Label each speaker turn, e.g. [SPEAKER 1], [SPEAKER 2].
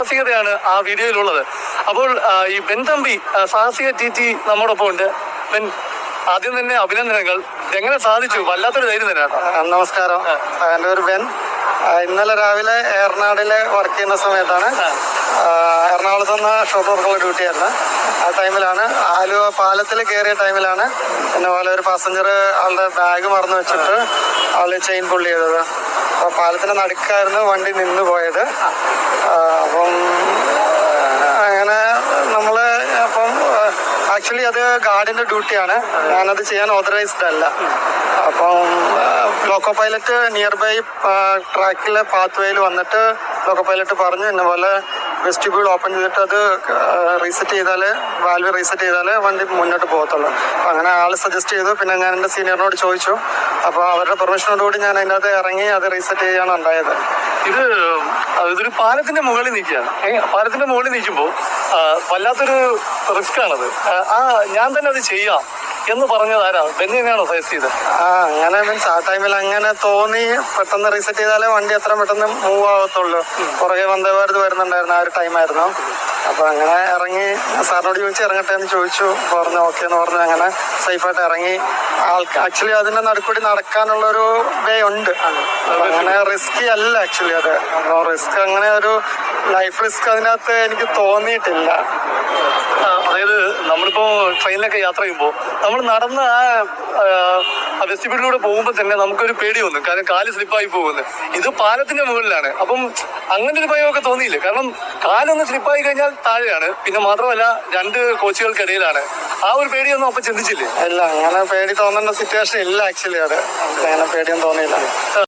[SPEAKER 1] സാഹസികതയാണ് ആ വീഡിയോയിലുള്ളത്. അപ്പോൾ ഈ ബെൻതമ്പി സാഹസിക TT നമ്മോടൊപ്പം ഉണ്ട്. ബെൻ, ആദ്യം തന്നെ അഭിനന്ദനങ്ങൾ. എങ്ങനെ സാധിച്ചു? വല്ലാത്തൊരു ധൈര്യം തന്നെ.
[SPEAKER 2] നമസ്കാരം, എൻ്റെ പേര് ബെൻ. ഇന്നലെ രാവിലെ ഏറനാടിൽ വർക്ക് ചെയ്യുന്ന സമയത്താണ് എറണാകുളത്ത് നിന്ന് ഷോപ്പുകൾക്കുള്ള ഡ്യൂട്ടി ആയിരുന്നു. ആ ടൈമിലാണ് ആലുവ പാലത്തിൽ കയറിയ ടൈമിലാണ് എന്നെ പോലെ ഒരു പാസഞ്ചർ ആളുടെ ബാഗ് മറന്നു വെച്ചിട്ട് ആൾ ചെയിൻ പുള്ളി ചെയ്തത്. അപ്പോൾ പാലത്തിൻ്റെ നടുക്കായിരുന്നു വണ്ടി നിന്ന് പോയത്. അപ്പം അങ്ങനെ ആക്ച്വലി അത് ഗാർഡിൻ്റെ ഡ്യൂട്ടിയാണ്. ഞാനത് ചെയ്യാൻ ഓതറൈസ്ഡ് അല്ല. അപ്പം ലോക്കോ പൈലറ്റ് നിയർ ബൈ ട്രാക്കിലെ പാത്ത് വേയിൽ വന്നിട്ട് ലോക്കോ പൈലറ്റ് പറഞ്ഞു എന്നെ പോലെ വെസ്റ്റിബ്യൂൾ ഓപ്പൺ ചെയ്തിട്ട് അത് റീസെറ്റ് ചെയ്താൽ, വാൽവ് റീസെറ്റ് ചെയ്താൽ വണ്ടി മുന്നോട്ട് പോകത്തുള്ളൂ. അപ്പം അങ്ങനെ ആൾ സജസ്റ്റ് ചെയ്തു. പിന്നെ ഞാൻ എൻ്റെ സീനിയറിനോട് ചോദിച്ചു. അപ്പോൾ അവരുടെ പെർമിഷനോടുകൂടി ഞാൻ അതിനകത്ത് ഇറങ്ങി അത് റീസെറ്റ് ചെയ്യാണ് ഉണ്ടായത്.
[SPEAKER 1] ഇതൊരു പാലത്തിന്റെ മുകളിൽ നിൽക്കുകയാണ്. പാലത്തിന്റെ മുകളിൽ നിൽക്കുമ്പോൾ വല്ലാത്തൊരു റിസ്ക് ആണത്. ഞാൻ തന്നെ അത് ചെയ്യാം എന്ന് പറഞ്ഞത് ആരാ? ബെന്നിനെയാണോ സജസ്റ്റ് ചെയ്തത്?
[SPEAKER 2] അങ്ങനെ മീൻസ് ആ ടൈമിൽ അങ്ങനെ തോന്നി. പെട്ടെന്ന് റീസെറ്റ് ചെയ്താലേ വണ്ടി എത്ര പെട്ടെന്ന് മൂവ് ആവത്തുള്ളൂ. പുറകെ വന്ദേ ഭാരത് വരുന്നുണ്ടായിരുന്നു. ആ ഒരു ടൈമായിരുന്നു. അപ്പോൾ അങ്ങനെ ഇറങ്ങി സാറിനോട് ചോദിച്ചു ഇറങ്ങട്ടെ എന്ന് ചോദിച്ചു. പറഞ്ഞു ഓക്കെ എന്ന് പറഞ്ഞു. അങ്ങനെ സേഫായിട്ട് ഇറങ്ങി. ആക്ച്വലി അതിൻ്റെ നടുക്കൂടി നടക്കാനുള്ളൊരു വേ ഉണ്ട്. അങ്ങനെ റിസ്കി അല്ല ആക്ച്വലി അത്. അപ്പോൾ റിസ്ക് അങ്ങനെ ഒരു ലൈഫ് റിസ്ക് അതിനകത്ത് എനിക്ക് തോന്നിയിട്ടില്ല.
[SPEAKER 1] അതായത് നമ്മളിപ്പോൾ ട്രെയിനിലൊക്കെ യാത്ര ചെയ്യുമ്പോൾ നമ്മൾ നടന്ന് ആ വെസ്റ്റിബ്യൂളിലൂടെ പോകുമ്പോൾ തന്നെ നമുക്കൊരു പേടി വന്നു. കാരണം കാല് സ്ലിപ്പായി പോകുന്നത്. ഇത് പാലത്തിന്റെ മുകളിലാണ്. അപ്പം അങ്ങനെ ഒരു ഭയമൊക്കെ തോന്നിയില്ലേ? കാരണം കാലൊന്ന് സ്ലിപ്പായി കഴിഞ്ഞാൽ താഴെയാണ്. പിന്നെ മാത്രമല്ല 2 കോച്ചുകൾക്കിടയിലാണ്. ആ ഒരു പേടിയൊന്നും അപ്പം ചിന്തിച്ചില്ലേ?
[SPEAKER 2] ഇല്ല, അങ്ങനെ പേടി തോന്നേണ്ട സിറ്റുവേഷൻ ഇല്ല ആക്ച്വലി. അത് അങ്ങനെ പേടിയൊന്നും തോന്നിയില്ല.